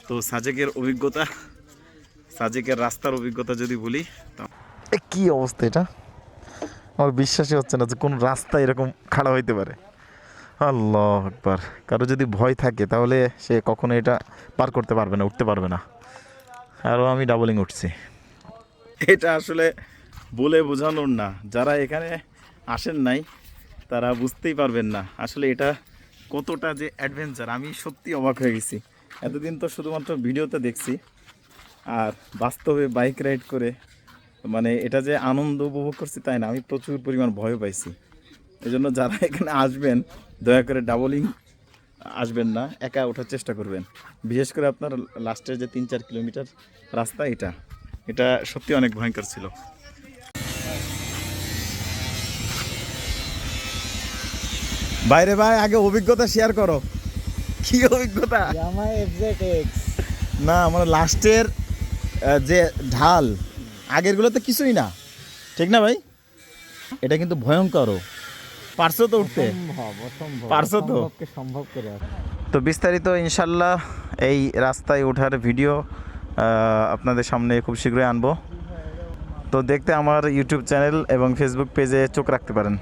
তো সাজেকের রাস্তার অভিজ্ঞতা যদি বলি, কি অবস্থা এটা, আমার বিশ্বাসই হচ্ছে না যে কোন রাস্তা এরকম খাড়া হইতে পারে। আল্লাহ আকবার। কারো যদি ভয় থাকে তাহলে সে কখনো এটা পার করতে পারবে না, উঠতে পারবে না। আরও আমি ডাবলিং উঠছি। এটা আসলে বলে বোঝানোর না, যারা এখানে আসেন নাই তারা বুঝতেই পারবেন না আসলে এটা কতটা যে অ্যাডভেঞ্চার। আমি সত্যি অবাক হয়ে গেছি। এতদিন তো শুধুমাত্র ভিডিওতে দেখছি, আর বাস্তবে বাইক রাইড করে মানে এটা যে আনন্দ উপভোগ করছি তাই না, আমি প্রচুর পরিমাণ ভয় পাইছি। এই জন্য যারা এখানে আসবেন দয়া করে ডাবলিং আসবেন না, একা ওঠার চেষ্টা করবেন। বিশেষ করে আপনার লাস্টের যে 3-4 কিলোমিটার রাস্তা, এটা সত্যি অনেক ভয়ঙ্কর ছিল। বাইরে ভাই আগে অভিজ্ঞতা শেয়ার করো, কি অভিজ্ঞতা? না মানে লাস্টের যে ঢাল, আগেরগুলো তো কিছুই না, ঠিক না ভাই? এটা কিন্তু ভয়ঙ্করও। পারছো তো উঠতে? পারছো তো? তো বিস্তারিত ইনশাল্লাহ এই রাস্তায় ওঠার ভিডিও আপনাদের সামনে খুব শীঘ্রই আনবো। তো দেখতে আমার ইউটিউব চ্যানেল এবং ফেসবুক পেজে চোখ রাখতে পারেন।